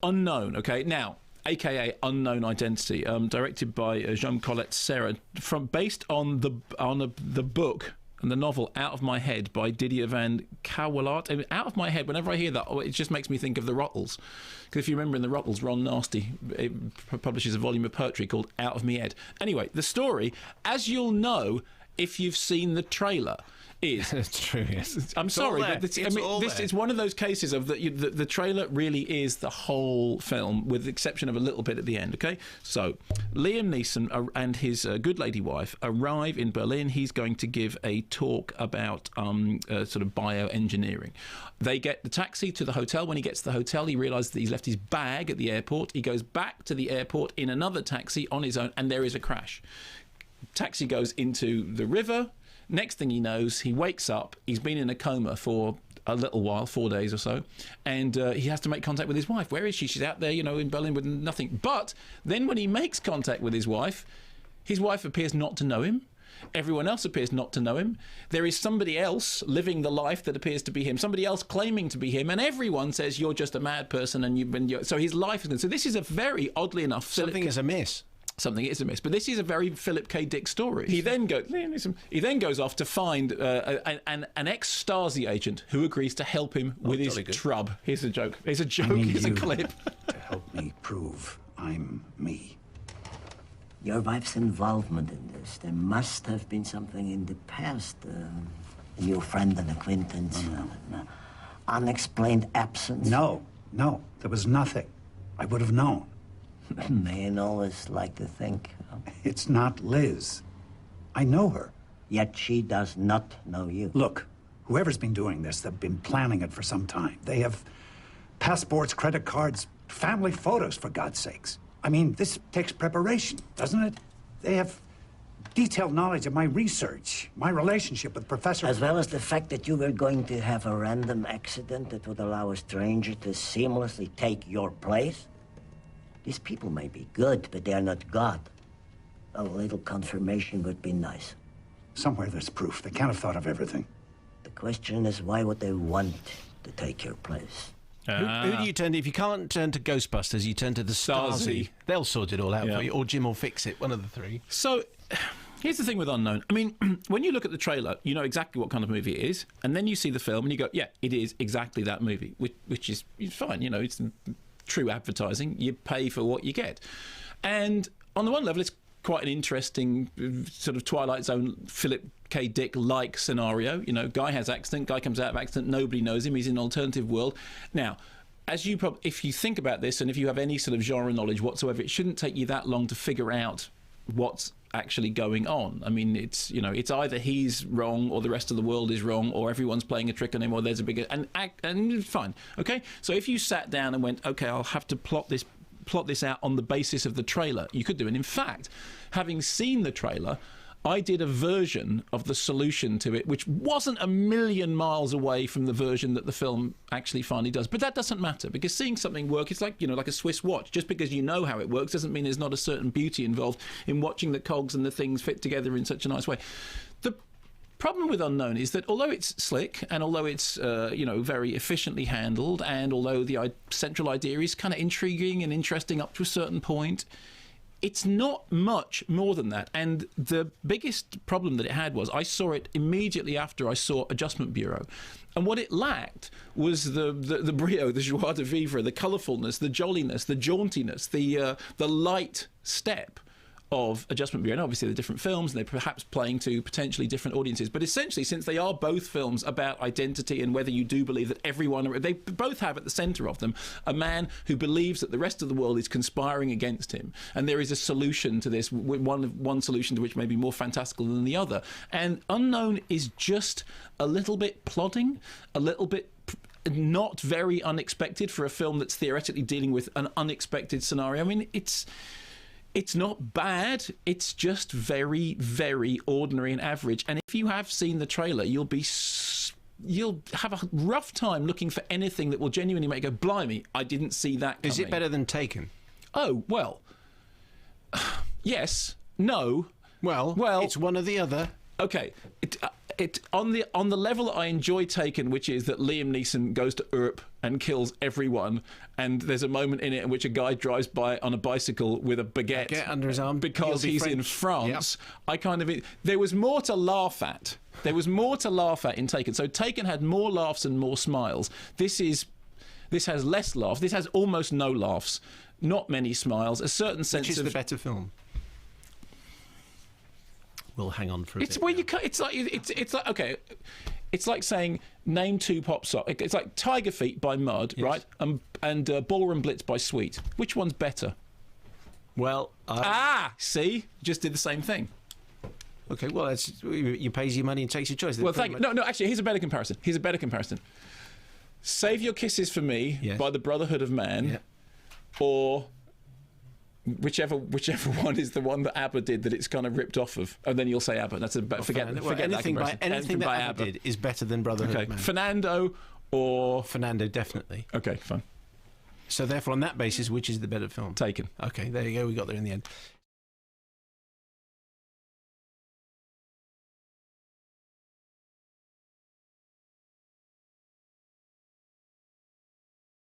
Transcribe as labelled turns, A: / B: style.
A: Unknown, okay? Now, a.k.a. Unknown Identity, directed by Jean-Colette Serra, based on the book and the novel Out of My Head by Didier van Cauwelaert. I mean, Out of My Head, whenever I hear that, it just makes me think of the Rottles. Because if you remember in the Rottles, Ron Nasty publishes a volume of poetry called Out of Me Head. Anyway, the story, as you'll know if you've seen the trailer, is...
B: It's true, yes.
A: I'm sorry, but it's one of those cases of the trailer really is the whole film, with the exception of a little bit at the end, okay? So, Liam Neeson and his good lady wife arrive in Berlin. He's going to give a talk about sort of bioengineering. They get the taxi to the hotel. When he gets to the hotel, he realises that he's left his bag at the airport. He goes back to the airport in another taxi on his own, and there is a crash. Taxi goes into the river. Next thing he knows, he wakes up. He's been in a coma for a little while, 4 days or so, and he has to make contact with his wife. Where is she? She's out there, in Berlin with nothing. But then when he makes contact with his wife appears not to know him. Everyone else appears not to know him. There is somebody else living the life that appears to be him, somebody else claiming to be him, and everyone says, you're just a mad person, and so his life is... So this is a very, oddly enough...
B: Something is amiss.
A: Something is amiss, but this is a very Philip K. Dick story. He then goes off to find an ex-Stasi agent who agrees to help him with his trub. Here's a joke. Here's a clip.
C: To help me prove I'm me.
D: Your wife's involvement in this, there must have been something in the past. A new friend, an acquaintance, unexplained absence.
C: No, there was nothing. I would have known.
D: Men always like to think.
C: It's not Liz. I know her.
D: Yet she does not know you.
C: Look, whoever's been doing this, they've been planning it for some time. They have passports, credit cards, family photos, for God's sakes. I mean, this takes preparation, doesn't it? They have detailed knowledge of my research, my relationship with Professor...
D: As well as the fact that you were going to have a random accident that would allow a stranger to seamlessly take your place. These people may be good, but they are not God. A little confirmation would be nice.
C: Somewhere there's proof. They can't have thought of everything.
D: The question is, why would they want to take your place?
B: Who do you turn to? If you can't turn to Ghostbusters, you turn to the Stasi. They'll sort it all out for you, or Jim will fix it, one of the three.
A: So, here's the thing with Unknown. I mean, when you look at the trailer, you know exactly what kind of movie it is, and then you see the film and you go, yeah, it is exactly that movie, which is fine, it's... true advertising. You pay for what you get. And on the one level, it's quite an interesting sort of Twilight Zone Philip K. Dick-like scenario. Guy has accident, guy comes out of accident, nobody knows him, he's in an alternative world. Now, if you think about this, and if you have any sort of genre knowledge whatsoever, it shouldn't take you that long to figure out what's actually going on. I mean, it's either he's wrong or the rest of the world is wrong, or everyone's playing a trick on him, or there's a bigger and fine. Okay, so if you sat down and went, okay, I'll have to plot this out on the basis of the trailer, you could do it. In fact, having seen the trailer, I did a version of the solution to it, which wasn't a million miles away from the version that the film actually finally does. But that doesn't matter, because seeing something work, it's like, like a Swiss watch. Just because you know how it works doesn't mean there's not a certain beauty involved in watching the cogs and the things fit together in such a nice way. The problem with Unknown is that although it's slick, and although it's very efficiently handled, and although the central idea is kind of intriguing and interesting up to a certain point, it's not much more than that. And the biggest problem that it had was I saw it immediately after I saw Adjustment Bureau. And what it lacked was the brio, the joie de vivre, the colourfulness, the jolliness, the jauntiness, the light step of Adjustment Bureau. And obviously they're different films and they're perhaps playing to potentially different audiences. But essentially, since they are both films about identity and whether you do believe that they both have at the centre of them a man who believes that the rest of the world is conspiring against him. And there is a solution to this, one solution to which may be more fantastical than the other. And Unknown is just a little bit plodding, a little bit not very unexpected for a film that's theoretically dealing with an unexpected scenario. I mean, it's not bad, it's just very, very ordinary and average. And if you have seen the trailer, you'll have a rough time looking for anything that will genuinely make you go, blimey, I didn't see that coming.
B: Is it better than Taken?
A: Oh, well, yes, no.
B: Well, it's one or the other.
A: Okay, it on the level that I enjoy Taken, which is that Liam Neeson goes to Europe and kills everyone, and there's a moment in it in which a guy drives by on a bicycle with a baguette
B: under his arm
A: because he's in France.
B: Yep.
A: There was more to laugh at. There was more to laugh at in Taken. So Taken had more laughs and more smiles. This has less laughs. This has almost no laughs, not many smiles, a certain sense
B: Which is
A: of
B: the better film? We'll hang on for a bit.
A: It's where you cut. It's like okay. It's like saying name two pop songs. It's like Tiger Feet by Mud,
B: yes.
A: right? And Ballroom Blitz by Sweet. Which one's better?
B: Well,
A: see, just did the same thing.
B: Okay, well, you pays your money and takes your choice.
A: Well, thank you. No, actually, here's a better comparison. Save Your Kisses for Me by the Brotherhood of Man, or whichever one is the one that ABBA did that it's kind of ripped off of, and then you'll say ABBA. That's forget
B: anything
A: that
B: anything that ABBA did is better than Brotherhood of Man.
A: Fernando or
B: Fernando, definitely.
A: Okay, fine.
B: So therefore, on that basis, which is the better film?
A: Taken.
B: Okay, there you go. We got there in the end.